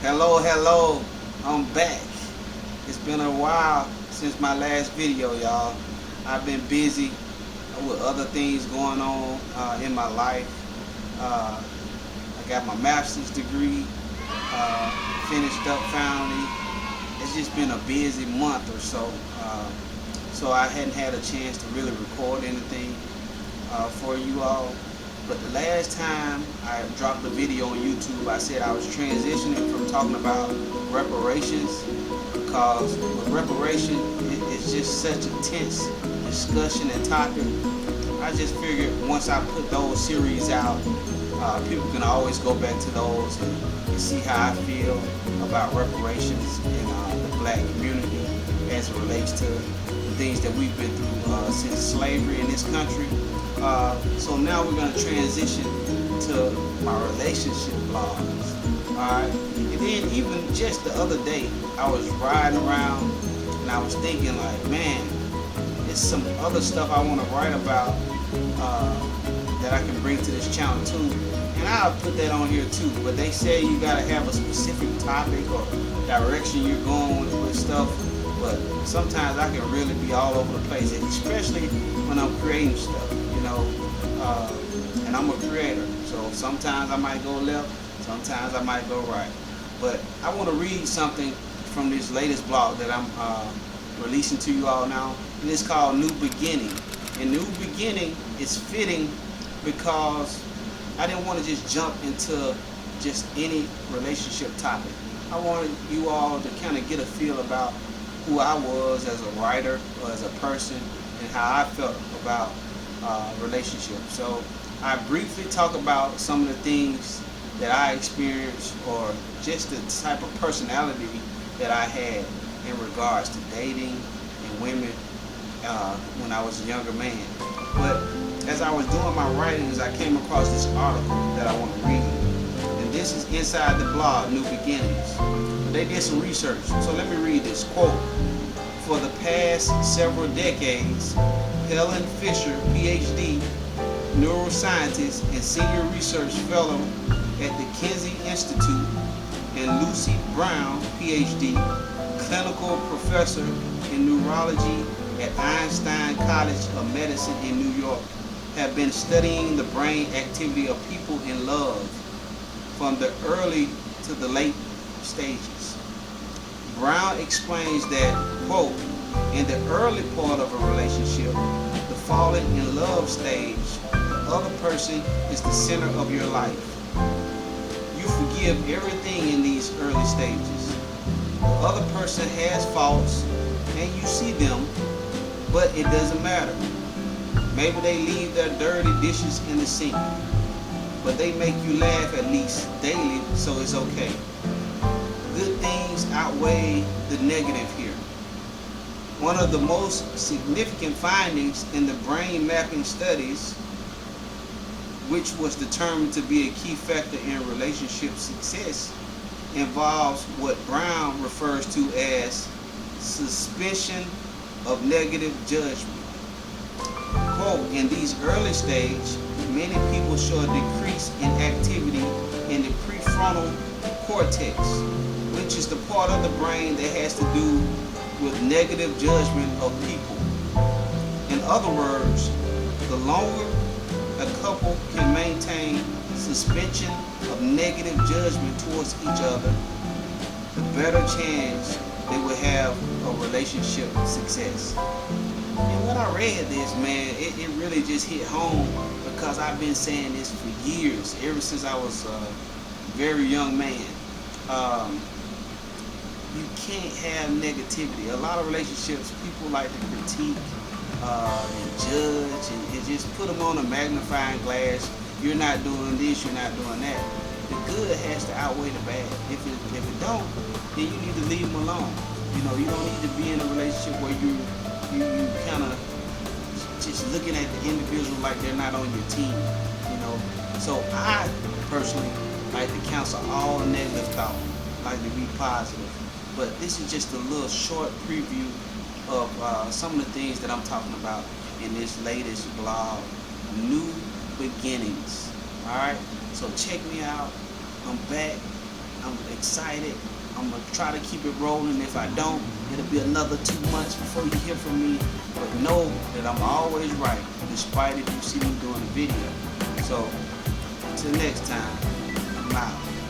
Hello, I'm back. It's been a while since my last video, y'all. I've been busy with other things going on in my life. I got my master's degree, finished up finally. It's just been a busy month or so. So I hadn't had a chance to really record anything for you all. But the last time I dropped a video on YouTube, I said I was transitioning from talking about reparations, because with reparation, it's just such a tense discussion and topic. I just figured once I put those series out, people can always go back to those and see how I feel about reparations in the black community as it relates to the things that we've been through since slavery in this country. So now we're going to transition to my relationship blogs. Alright? And then even just the other day, I was riding around and I was thinking like, man, there's some other stuff I want to write about that I can bring to this channel too. And I'll put that on here too. But they say you got to have a specific topic or direction you're going with stuff. But sometimes I can really be all over the place, especially when I'm creating stuff. And I'm a creator, so sometimes I might go left, sometimes I might go right. But I want to read something from this latest blog that I'm releasing to you all now, and it's called New Beginning. And New Beginning is fitting because I didn't want to just jump into just any relationship topic. I wanted you all to kind of get a feel about who I was as a writer or as a person and how I felt about relationships. So I briefly talk about some of the things that I experienced or just the type of personality that I had in regards to dating and women when I was a younger man. But as I was doing my writings, I came across this article that I want to read. And this is inside the blog, New Beginnings. They did some research. So let me read this quote. For the past several decades, Helen Fisher, PhD, neuroscientist and senior research fellow at the Kinsey Institute, and Lucy Brown, PhD, clinical professor in neurology at Einstein College of Medicine in New York, have been studying the brain activity of people in love from the early to the late stages. Brown explains that, quote, in the early part of a relationship, the falling in love stage, the other person is the center of your life. You forgive everything in these early stages. The other person has faults and you see them, but it doesn't matter. Maybe they leave their dirty dishes in the sink, but they make you laugh at least daily, so it's okay. Good things outweigh the negative here. One of the most significant findings in the brain mapping studies, which was determined to be a key factor in relationship success, involves what Brown refers to as suspension of negative judgment. Quote, in these early stages, many people show a decrease in activity in the prefrontal cortex, which is the part of the brain that has to do with negative judgment of people. In other words, the longer a couple can maintain suspension of negative judgment towards each other, the better chance they will have a relationship success. And when I read this, man, it really just hit home, because I've been saying this for years, ever since I was a very young man. You can't have negativity. A lot of relationships, people like to critique and judge and just put them on a magnifying glass. You're not doing this, you're not doing that. The good has to outweigh the bad. If it don't, then you need to leave them alone. You don't need to be in a relationship where you kind of just looking at the individual like they're not on your team. So I personally like to cancel all negative thought, like to be positive. But this is just a little short preview of some of the things that I'm talking about in this latest blog, New Beginnings. Alright, so check me out. I'm back. I'm excited. I'm going to try to keep it rolling. If I don't, it'll be another 2 months before you hear from me. But know that I'm always right, despite if you see me doing a video. So, until next time, I'm out.